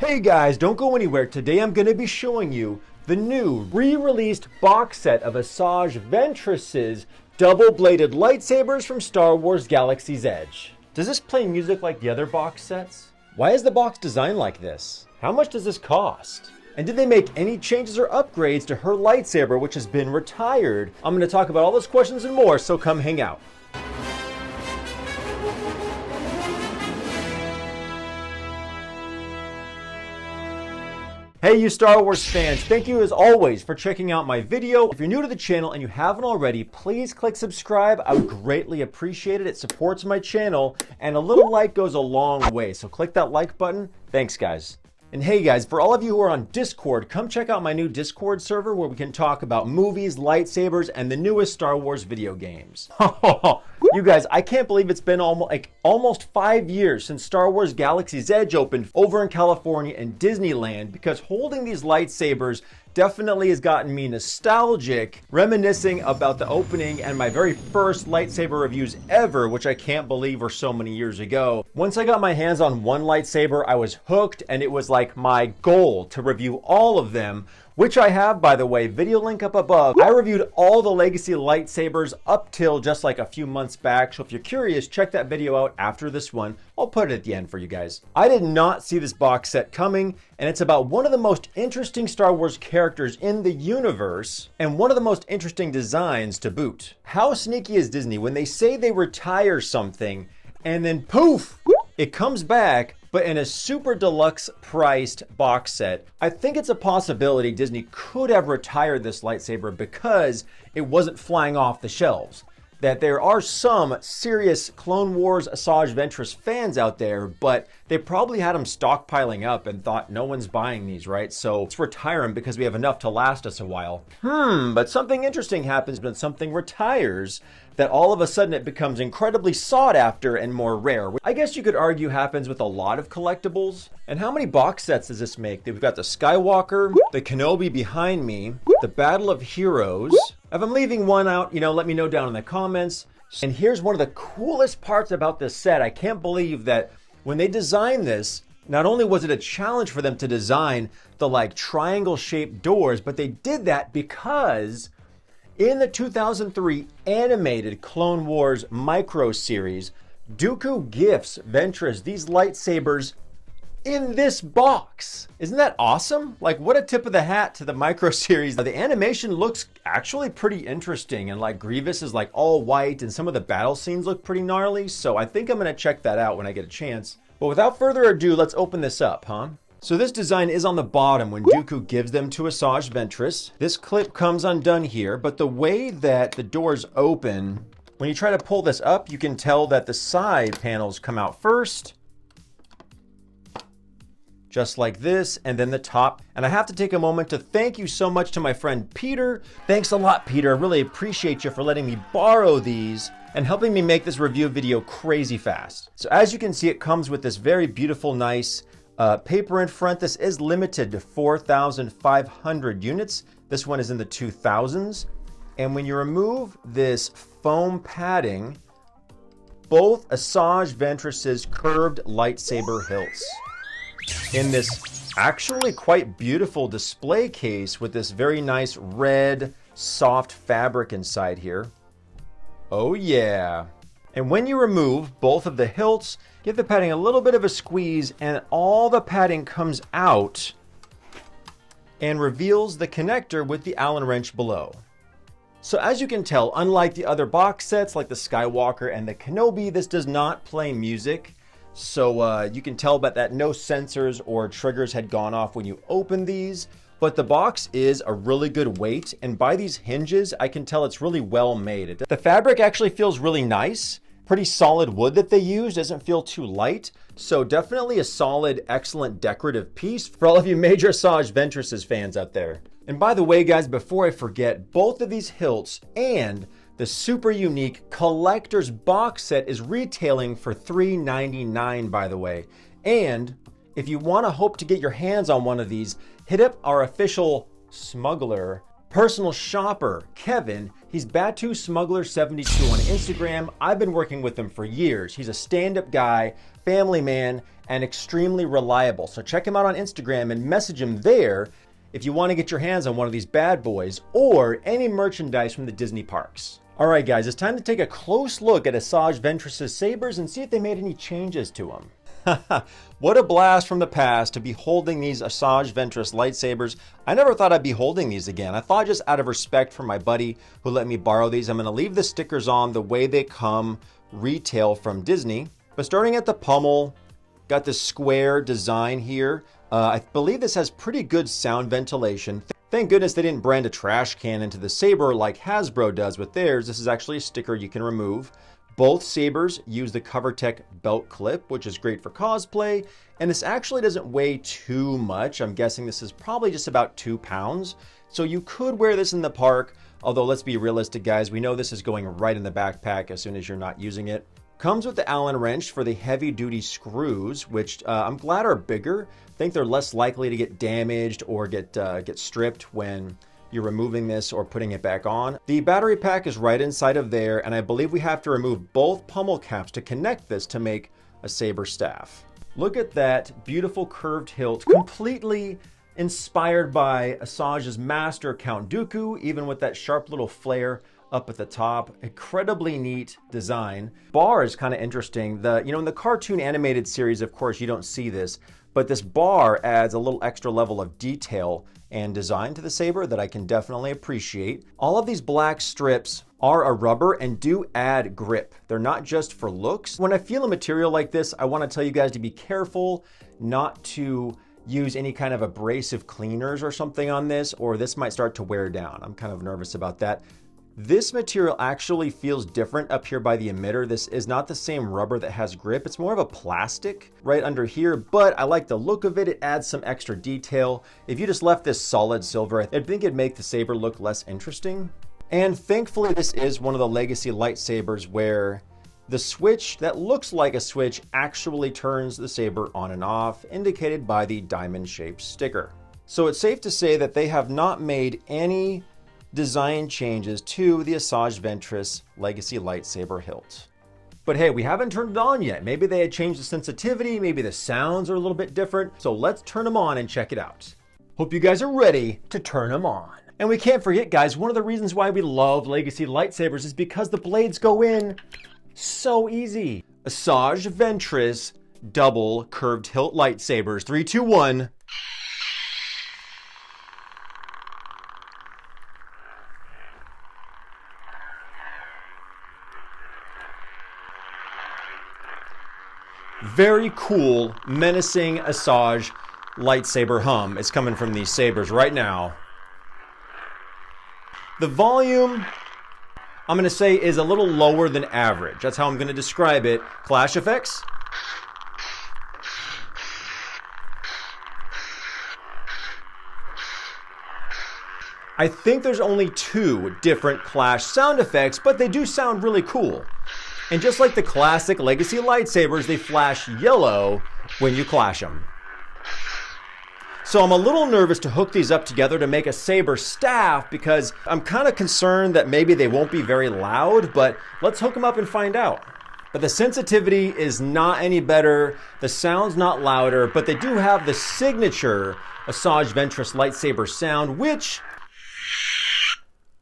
Hey guys, don't go anywhere. Today I'm going to be showing you the new re-released box set of Asajj Ventress's double-bladed lightsabers from Star Wars Galaxy's Edge. Does this play music like the other box sets? Why is the box designed like this? How much does this cost? And did they make any changes or upgrades to her lightsaber, which has been retired? I'm going to talk about all those questions and more, so come hang out. Hey you Star Wars fans, thank you as always for checking out my video. If you're new to the channel and you haven't already, please click subscribe. I would greatly appreciate it. It supports my channel and a little like goes a long way. So click that like button. Thanks guys. And hey guys, for all of you who are on Discord, come check out my new Discord server where we can talk about movies, lightsabers, and the newest Star Wars video games. You guys, I can't believe it's been almost 5 years since Star Wars Galaxy's Edge opened over in California and Disneyland, because holding these lightsabers definitely has gotten me nostalgic, reminiscing about the opening and my very first lightsaber reviews ever, which I can't believe were so many years ago. Once I got my hands on one lightsaber, I was hooked, and it was like my goal to review all of them, which I have, by the way, video link up above. I reviewed all the legacy lightsabers up till just like a few months back, so if you're curious, check that video out after this one. I'll put it at the end for you guys. I did not see this box set coming, and it's about one of the most interesting Star Wars characters in the universe, and one of the most interesting designs to boot. How sneaky is Disney when they say they retire something, and then poof, it comes back, but in a super deluxe priced box set. I think it's a possibility Disney could have retired this lightsaber because it wasn't flying off the shelves. That there are some serious Clone Wars Asajj Ventress fans out there, but they probably had them stockpiling up and thought no one's buying these, right? So let's retire them because we have enough to last us a while. But something interesting happens when something retires, that all of a sudden it becomes incredibly sought after and more rare. I guess you could argue happens with a lot of collectibles. And how many box sets does this make? We've got the Skywalker, the Kenobi behind me, the Battle of Heroes. If I'm leaving one out, let me know down in the comments. And here's one of the coolest parts about this set. I can't believe that when they designed this, not only was it a challenge for them to design the triangle shaped doors, but they did that because in the 2003 animated Clone Wars micro series, Dooku gifts Ventress these lightsabers in this box. Isn't that awesome? What a tip of the hat to the micro series. The animation looks actually pretty interesting, and Grievous is all white, and some of the battle scenes look pretty gnarly, so I think I'm gonna check that out when I get a chance. But without further ado, let's open this up, huh? So this design is on the bottom when Dooku gives them to Asajj Ventress. This clip comes undone here, but the way that the doors open, when you try to pull this up, you can tell that the side panels come out first, just like this, and then the top. And I have to take a moment to thank you so much to my friend Peter. Thanks a lot, Peter. I really appreciate you for letting me borrow these and helping me make this review video crazy fast. So as you can see, it comes with this very beautiful, nice paper in front. This is limited to 4,500 units. This one is in the 2000s. And when you remove this foam padding, both Asajj Ventress's curved lightsaber hilts in this actually quite beautiful display case with this very nice red soft fabric inside here. Oh yeah. And when you remove both of the hilts, give the padding a little bit of a squeeze, and all the padding comes out and reveals the connector with the Allen wrench below. So as you can tell, unlike the other box sets like the Skywalker and the Kenobi, this does not play music. So you can tell that no sensors or triggers had gone off when you open these, but the box is a really good weight, and by these hinges, I can tell it's really well made. The fabric actually feels really nice. Pretty solid wood that they use, doesn't feel too light. So definitely a solid, excellent decorative piece for all of you major Asajj Ventress fans out there. And by the way, guys, before I forget, both of these hilts and the super unique collector's box set is retailing for $3.99, by the way. And if you want to hope to get your hands on one of these, hit up our official smuggler personal shopper, Kevin. He's Battuu Smuggler 72 on Instagram. I've been working with him for years. He's a stand-up guy, family man, and extremely reliable. So check him out on Instagram and message him there if you want to get your hands on one of these bad boys or any merchandise from the Disney parks. All right, guys, it's time to take a close look at Asajj Ventress' sabers and see if they made any changes to them. What a blast from the past to be holding these Asajj Ventress lightsabers. I never thought I'd be holding these again. I thought just out of respect for my buddy who let me borrow these, I'm going to leave the stickers on the way they come retail from Disney. But starting at the pommel, got this square design here. I believe this has pretty good sound ventilation. Thank goodness they didn't brand a trash can into the saber like Hasbro does with theirs. This is actually a sticker you can remove. Both sabers use the CoverTech belt clip, which is great for cosplay, and this actually doesn't weigh too much. I'm guessing this is probably just about 2 pounds. So you could wear this in the park, although let's be realistic, guys. We know this is going right in the backpack as soon as you're not using it. Comes with the Allen wrench for the heavy-duty screws, which I'm glad are bigger. I think they're less likely to get damaged or get stripped when you're removing this or putting it back on. The battery pack is right inside of there, and I believe we have to remove both pommel caps to connect this to make a Saber-Staff. Look at that beautiful curved hilt, completely inspired by Asajj's master Count Dooku, even with that sharp little flare up at the top. Incredibly neat design. Bar is kind of interesting. In the cartoon animated series, of course, you don't see this, but this bar adds a little extra level of detail and design to the saber that I can definitely appreciate. All of these black strips are a rubber and do add grip. They're not just for looks. When I feel a material like this, I want to tell you guys to be careful not to use any kind of abrasive cleaners or something on this, or this might start to wear down. I'm kind of nervous about that. This material actually feels different up here by the emitter. This is not the same rubber that has grip. It's more of a plastic right under here, but I like the look of it. It adds some extra detail. If you just left this solid silver, I think it'd make the saber look less interesting. And thankfully, this is one of the legacy lightsabers where the switch that looks like a switch actually turns the saber on and off, indicated by the diamond-shaped sticker. So it's safe to say that they have not made any design changes to the Asajj Ventress legacy lightsaber hilt. But hey, we haven't turned it on yet. Maybe they had changed the sensitivity, maybe the sounds are a little bit different. So let's turn them on and check it out. Hope you guys are ready to turn them on. And we can't forget, guys, one of the reasons why we love legacy lightsabers is because the blades go in so easy. Asajj Ventress double curved hilt lightsabers. 3, 2, 1. Very cool, menacing Asajj lightsaber hum is coming from these sabers right now. The volume, I'm going to say, is a little lower than average. That's how I'm going to describe it. Clash effects. I think there's only 2 different clash sound effects, but they do sound really cool. And just like the classic legacy lightsabers, they flash yellow when you clash them. So I'm a little nervous to hook these up together to make a Saber-Staff because I'm kind of concerned that maybe they won't be very loud, but let's hook them up and find out. But the sensitivity is not any better, the sound's not louder, but they do have the signature Asajj Ventress lightsaber sound, which,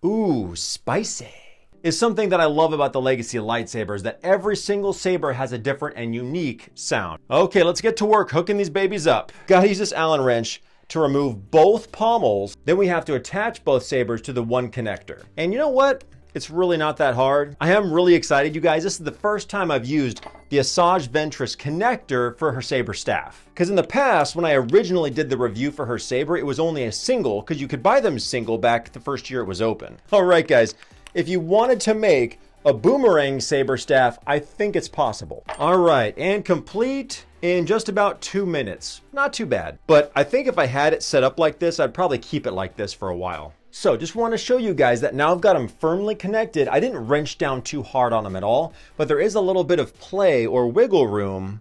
ooh, spicy, is something that I love about the legacy lightsabers, that every single saber has a different and unique sound. Okay, let's get to work hooking these babies up. Gotta use this Allen wrench to remove both pommels. Then we have to attach both sabers to the one connector. And you know what? It's really not that hard. I am really excited, you guys. This is the first time I've used the Asajj Ventress connector for her Saber-Staff. Because in the past, when I originally did the review for her saber, it was only a single, because you could buy them single back the first year it was open. All right, guys. If you wanted to make a boomerang Saber-Staff, I think it's possible. All right, and complete in just about 2 minutes. Not too bad, but I think if I had it set up like this, I'd probably keep it like this for a while. So just want to show you guys that now I've got them firmly connected. I didn't wrench down too hard on them at all, but there is a little bit of play or wiggle room.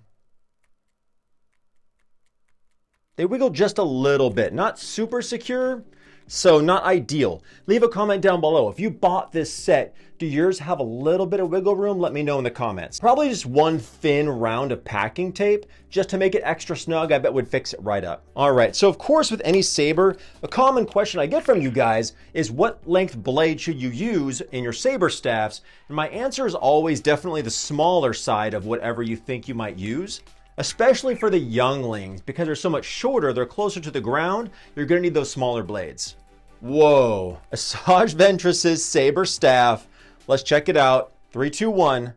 They wiggle just a little bit, not super secure, So not ideal. Leave a comment down below. If you bought this set, do yours have a little bit of wiggle room? Let me know in the comments. Probably just one thin round of packing tape, just to make it extra snug. I bet would fix it right up. All right, so of course with any saber, a common question I get from you guys is what length blade should you use in your saber staffs? And my answer is always definitely the smaller side of whatever you think you might use. Especially for the younglings, because they're so much shorter, they're closer to the ground, you're gonna need those smaller blades. Whoa, Asajj Ventress' Saber-Staff. Let's check it out. 3, 2, 1.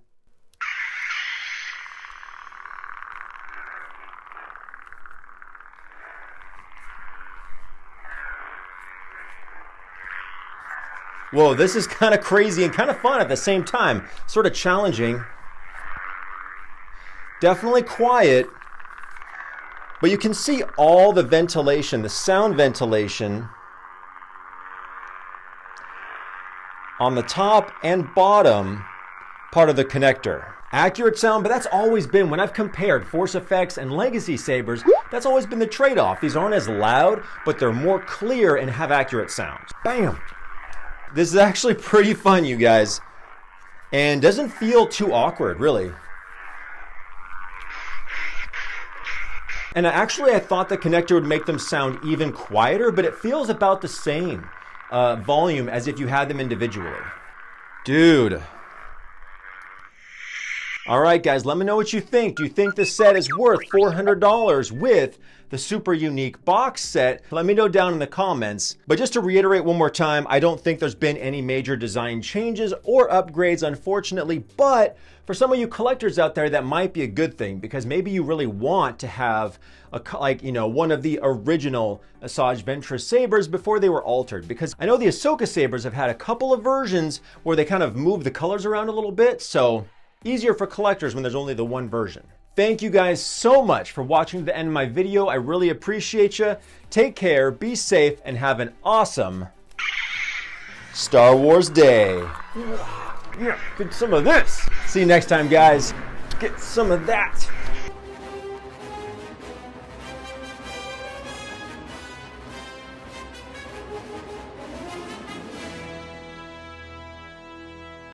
Whoa, this is kind of crazy and kind of fun at the same time. Sort of challenging. Definitely quiet, but you can see all the ventilation, the sound ventilation on the top and bottom part of the connector. Accurate sound, but that's always been, when I've compared Force Effects and Legacy Sabers, that's always been the trade-off. These aren't as loud, but they're more clear and have accurate sounds. Bam! This is actually pretty fun, you guys, and doesn't feel too awkward, really. And actually, I thought the connector would make them sound even quieter, but it feels about the same volume as if you had them individually. Dude. All right, guys, let me know what you think. Do you think this set is worth $400 with the super unique box set? Let me know down in the comments. But just to reiterate one more time, I don't think there's been any major design changes or upgrades, unfortunately, but for some of you collectors out there, that might be a good thing, because maybe you really want to have one of the original Asajj Ventress sabers before they were altered, because I know the Ahsoka sabers have had a couple of versions where they kind of move the colors around a little bit, so easier for collectors when there's only the one version. Thank you guys so much for watching to the end of my video. I really appreciate you. Take care, be safe, and have an awesome Star Wars day. Yeah, get some of this. See you next time, guys. Get some of that.